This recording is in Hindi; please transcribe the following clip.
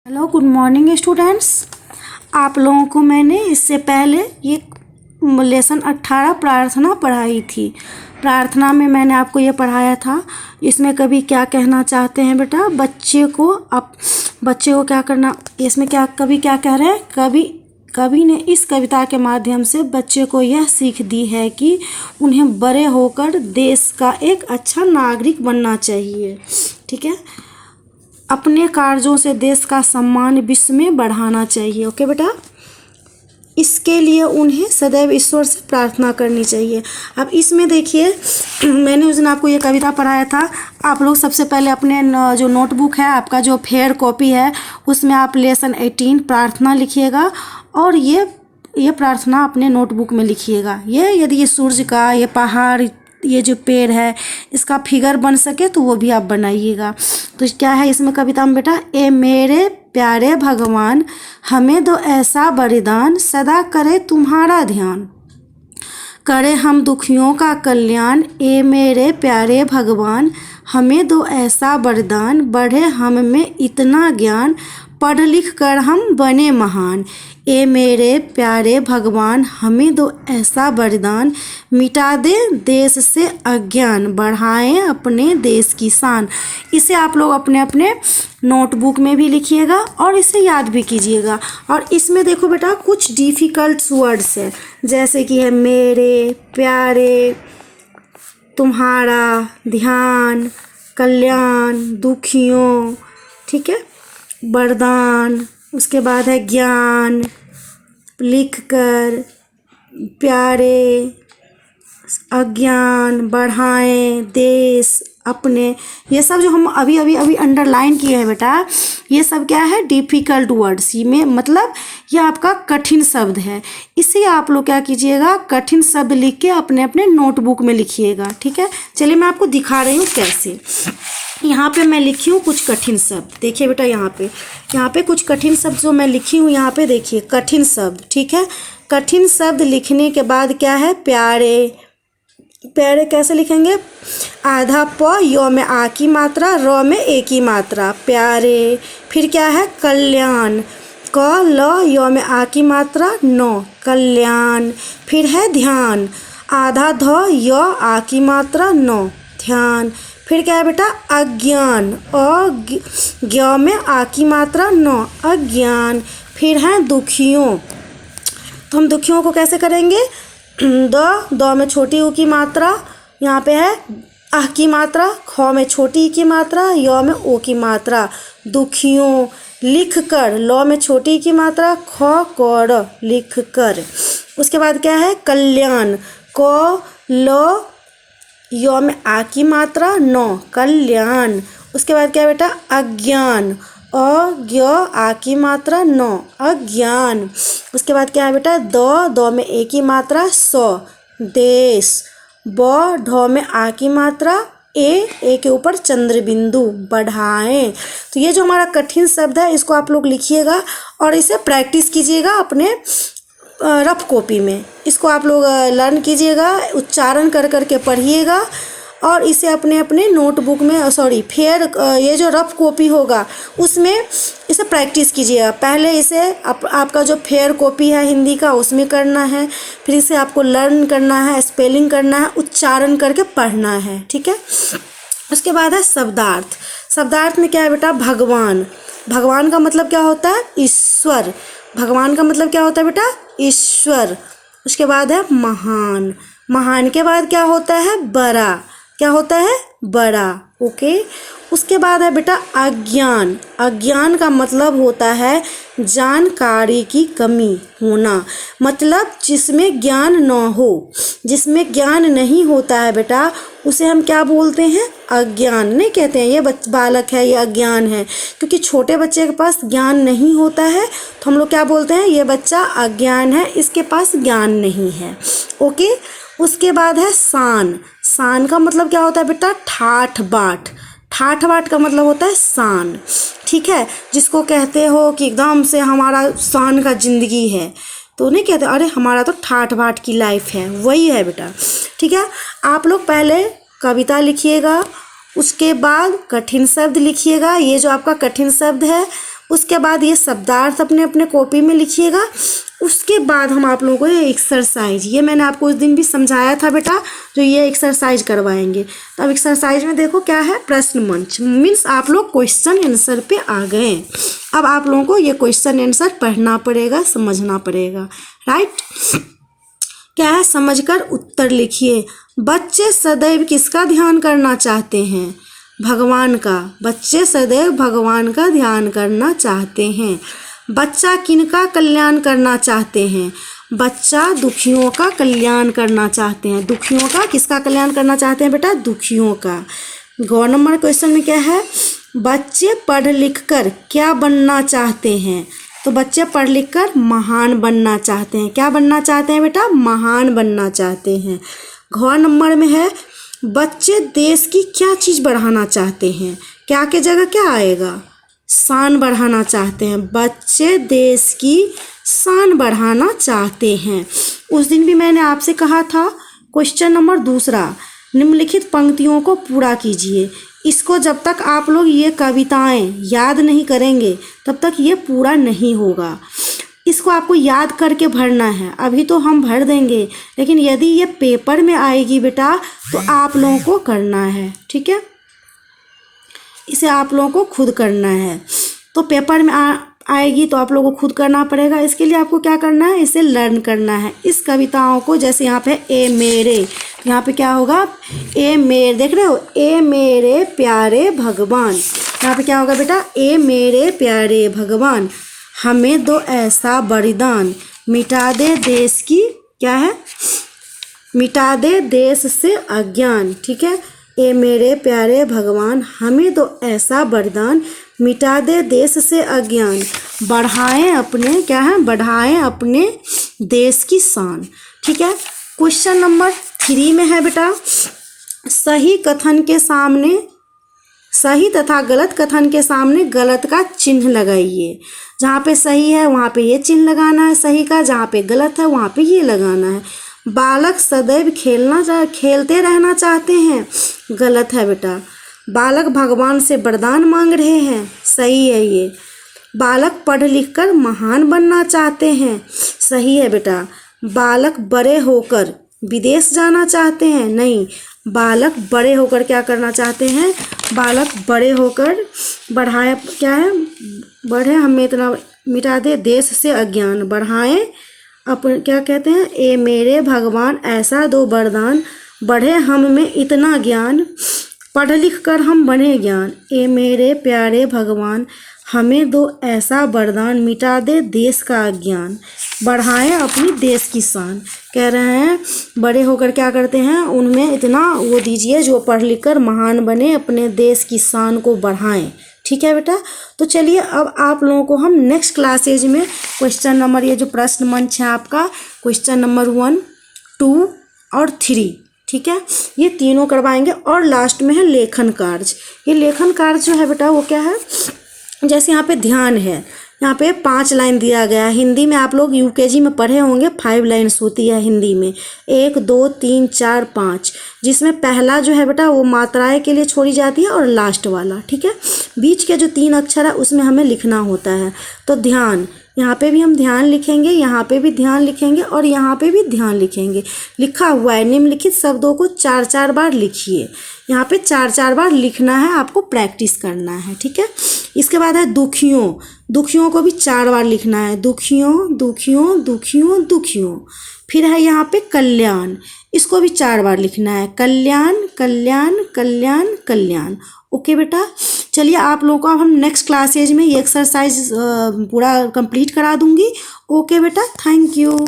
Hello good morning students. आप लोगों को मैंने इससे पहले ये लेसन 18 प्रार्थना पढ़ाई थी। प्रार्थना में मैंने आपको ये पढ़ाया था। इसमें कभी क्या कहना चाहते हैं बेटा, बच्चे को क्या करना, इसमें क्या कभी क्या कह रहे हैं, कवि ने इस कविता के माध्यम से बच्चे को यह सीख दी है कि उन्हें बड़े होकर देश का एक अच्छा नागरिक बनना चाहिए। ठीक है, अपने कार्यों से देश का सम्मान विश्व में बढ़ाना चाहिए। ओके बेटा, इसके लिए उन्हें सदैव ईश्वर से प्रार्थना करनी चाहिए। अब इसमें देखिए, मैंने उस दिन आपको ये कविता पढ़ाया था। आप लोग सबसे पहले अपने जो नोटबुक है, आपका जो फेयर कॉपी है, उसमें आप लेसन 18 प्रार्थना लिखिएगा और ये प्रार्थना अपने नोटबुक में लिखिएगा। यदि ये सूरज का, ये पहाड़, ये जो पेड़ है, इसका फिगर बन सके तो वो भी आप बनाइएगा। तो क्या है इसमें कविता में बेटा, ए मेरे प्यारे भगवान हमें दो ऐसा वरदान, सदा करे तुम्हारा ध्यान, करे हम दुखियों का कल्याण। ए मेरे प्यारे भगवान हमें दो ऐसा वरदान, बढ़े हम में इतना ज्ञान, पढ़ लिख कर हम बने महान। ए मेरे प्यारे भगवान हमें दो ऐसा वरदान, मिटा दे देश से अज्ञान, बढ़ाएं अपने देश की शान। इसे आप लोग अपने अपने नोटबुक में भी लिखिएगा और इसे याद भी कीजिएगा। और इसमें देखो बेटा, कुछ डिफ़िकल्ट वर्ड्स है, जैसे कि है मेरे प्यारे, तुम्हारा, ध्यान, कल्याण, दुखियों, ठीक है, वरदान, उसके बाद है ज्ञान, लिख कर, प्यारे, अज्ञान, बढ़ाएं, देश, अपने। ये सब जो हम अभी अंडरलाइन किए हैं बेटा, ये सब क्या है, डिफ़िकल्ट वर्ड्स। में मतलब ये आपका कठिन शब्द है। इसे आप लोग क्या कीजिएगा, कठिन शब्द लिख के अपने अपने नोटबुक में लिखिएगा। ठीक है, चलिए मैं आपको दिखा रही हूँ कैसे। यहाँ पे मैं लिखी हूँ कुछ कठिन शब्द। देखिए बेटा, यहाँ पे कुछ कठिन शब्द जो मैं लिखी हूँ, यहाँ पे देखिए कठिन शब्द। ठीक है, कठिन शब्द लिखने के बाद क्या है, प्यारे। प्यारे कैसे लिखेंगे, आधा प, यो में आ की मात्रा, र में ए की मात्रा, प्यारे। फिर क्या है, कल्याण, क ल यो में आ की मात्रा, न, कल्याण। फिर है ध्यान, आधा ध य आ की मात्रा, न, ध्यान। फिर क्या है बेटा, अज्ञान, ज्ञ में आ की मात्रा, न, अज्ञान। फिर है दुखियों, तो हम दुखियों को कैसे करेंगे, द में छोटी ऊ की मात्रा, यहाँ पे है आह की मात्रा, ख में छोटी ई की मात्रा, य में ओ की मात्रा, दुखियों। लिख कर, ल में छोटी ई की मात्रा, ख क र, लिख कर। उसके बाद क्या है, कल्याण, क ल य में आ की मात्रा, न, कल्याण। उसके बाद क्या है बेटा, अज्ञान, अज्ञ आ की मात्रा, न, अज्ञान। उसके बाद क्या है बेटा, द में ए की मात्रा, स, देश। ब ढ में आ की मात्रा, ए के ऊपर चंद्र बिंदु, बढ़ाएं। तो ये जो हमारा कठिन शब्द है, इसको आप लोग लिखिएगा और इसे प्रैक्टिस कीजिएगा अपने रफ कॉपी में। इसको आप लोग लर्न कीजिएगा, उच्चारण कर करके पढ़िएगा और इसे अपने अपने नोटबुक में, ये जो रफ कॉपी होगा उसमें इसे प्रैक्टिस कीजिएगा। पहले इसे आपका जो फेयर कॉपी है हिंदी का, उसमें करना है। फिर इसे आपको लर्न करना है, स्पेलिंग करना है, उच्चारण करके पढ़ना है। ठीक है, उसके बाद है शब्दार्थ। शब्दार्थ में क्या है बेटा, भगवान। भगवान का मतलब क्या होता है, ईश्वर। भगवान का मतलब क्या होता है बेटा, ईश्वर। उसके बाद है महान। महान के बाद क्या होता है, बड़ा। क्या होता है, बड़ा। ओके, उसके बाद है बेटा अज्ञान। अज्ञान का मतलब होता है जानकारी की कमी होना, मतलब जिसमें ज्ञान न हो। जिसमें ज्ञान नहीं होता है बेटा, उसे हम क्या बोलते हैं, अज्ञान। नहीं कहते हैं ये बालक है, ये अज्ञान है, क्योंकि छोटे बच्चे के पास ज्ञान नहीं होता है, तो हम लोग क्या बोलते हैं, ये बच्चा अज्ञान है, इसके पास ज्ञान नहीं है। ओके, उसके बाद है शान। शान का मतलब क्या होता है बेटा, ठाठ बाट। ठाठ बाट का मतलब होता है शान। ठीक है, जिसको कहते हो कि एकदम से हमारा शान का ज़िंदगी है, तो नहीं कहते अरे हमारा तो ठाठ बाट की लाइफ है, वही है बेटा। ठीक है, आप लोग पहले कविता लिखिएगा, उसके बाद कठिन शब्द लिखिएगा। ये जो आपका कठिन शब्द है उसके बाद ये शब्दार्थ अपने अपने कॉपी में लिखिएगा। उसके बाद हम आप लोगों को ये एक्सरसाइज, ये मैंने आपको उस दिन भी समझाया था बेटा, जो ये एक्सरसाइज करवाएंगे। तो अब एक्सरसाइज में देखो क्या है, प्रश्न मंच, मीन्स आप लोग क्वेश्चन आंसर पे आ गए। अब आप लोगों को ये क्वेश्चन आंसर पढ़ना पड़ेगा, समझना पड़ेगा, राइट। क्या है, समझकर उत्तर लिखिए। बच्चे सदैव किसका ध्यान करना चाहते हैं? भगवान का। बच्चे सदैव भगवान का ध्यान करना चाहते हैं। बच्चा किनका कल्याण करना चाहते हैं? बच्चा दुखियों का कल्याण करना चाहते हैं। दुखियों का, किसका कल्याण करना चाहते हैं बेटा? दुखियों का। गौ नंबर क्वेश्चन में क्या है, बच्चे पढ़ लिख कर क्या बनना चाहते हैं? तो बच्चे पढ़ लिख कर महान बनना चाहते हैं। क्या बनना चाहते हैं बेटा? महान बनना चाहते हैं। घ नंबर में है, बच्चे देश की क्या चीज़ बढ़ाना चाहते हैं? क्या के जगह क्या आएगा? शान बढ़ाना चाहते हैं। बच्चे देश की शान बढ़ाना चाहते हैं। उस दिन भी मैंने आपसे कहा था, क्वेश्चन नंबर दूसरा, निम्नलिखित पंक्तियों को पूरा कीजिए। इसको जब तक आप लोग ये कविताएं याद नहीं करेंगे तब तक ये पूरा नहीं होगा। इसको आपको याद करके भरना है। अभी तो हम भर देंगे, लेकिन यदि ये पेपर में आएगी बेटा तो आप लोगों को करना है, ठीक है। इसे आप लोगों को खुद करना है। तो पेपर में आएगी तो आप लोगों को खुद करना पड़ेगा। इसके लिए आपको क्या करना है, इसे लर्न करना है। इस कविताओं को, जैसे यहाँ पे ए मेरे, यहाँ पे क्या होगा, ए मेरे, देख रहे हो, ए मेरे प्यारे भगवान। यहाँ पे क्या होगा बेटा, ए मेरे प्यारे भगवान, हमें दो ऐसा बलिदान, मिटा दे देश की, क्या है, मिटा दे देश से अज्ञान, ठीक है। ए मेरे प्यारे भगवान, हमें दो ऐसा वरदान, मिटा दे देश से अज्ञान, बढ़ाएं अपने, क्या है, बढ़ाएं अपने देश की शान, ठीक है। क्वेश्चन नंबर 3 में है बेटा, सही कथन के सामने, सही तथा गलत कथन के सामने गलत का चिन्ह लगाइए। जहाँ पे सही है वहाँ पे ये चिन्ह लगाना है सही का, जहाँ पे गलत है वहाँ पे ये लगाना है। बालक सदैव खेलते रहना चाहते हैं, गलत है बेटा। बालक भगवान से वरदान मांग रहे हैं, सही है ये। बालक पढ़ लिख कर महान बनना चाहते हैं, सही है बेटा। बालक बड़े होकर विदेश जाना चाहते हैं, नहीं। बालक बड़े होकर क्या करना चाहते हैं, बालक बड़े होकर बढ़ाए, क्या है, बढ़े हमें इतना, मिटा दे देश से अज्ञान, बढ़ाएं अपन, क्या कहते हैं, ए मेरे भगवान ऐसा दो वरदान, बढ़े हम में इतना ज्ञान, पढ़ लिख कर हम बने ज्ञान। ए मेरे प्यारे भगवान, हमें दो ऐसा वरदान, मिटा दे देश का अज्ञान, बढ़ाएं अपनी देश की शान। कह रहे हैं बड़े होकर क्या करते हैं, उनमें इतना वो दीजिए जो पढ़ लिख कर महान बने, अपने देश की शान को बढ़ाएं, ठीक है बेटा। तो चलिए अब आप लोगों को हम नेक्स्ट क्लासेज में क्वेश्चन नंबर, ये जो प्रश्न मंच है आपका, क्वेश्चन नंबर 1, 2 और 3, ठीक है, ये तीनों करवाएंगे। और लास्ट में है लेखन कार्य। ये लेखन कार्य जो है बेटा वो क्या है, जैसे यहाँ पे ध्यान है, यहाँ पे 5 लाइन दिया गया है। हिंदी में आप लोग यूकेजी में पढ़े होंगे, 5 लाइन्स होती है हिंदी में, 1 2 3 4 5, जिसमें पहला जो है बेटा वो मात्राएं के लिए छोड़ी जाती है और लास्ट वाला, ठीक है। बीच के जो 3 अक्षर है उसमें हमें लिखना होता है। तो ध्यान, यहाँ पे भी हम ध्यान लिखेंगे, यहाँ पे भी ध्यान लिखेंगे और यहाँ पे भी ध्यान लिखेंगे। लिखा हुआ है, निम्नलिखित शब्दों को 4-4 बार लिखिए। यहाँ पे 4-4 बार लिखना है, आपको प्रैक्टिस करना है, ठीक है। इसके बाद है दुखियों, दुखियों को भी 4 बार लिखना है, दुखियों दुखियों दुखियों दुखियों। फिर है यहाँ पे कल्याण, इसको भी 4 बार लिखना है, कल्याण कल्याण कल्याण कल्याण। ओके बेटा, चलिए आप लोगों को अब हम नेक्स्ट क्लासेज में ये एक्सरसाइज पूरा कंप्लीट करा दूंगी। ओके बेटा, थैंक यू।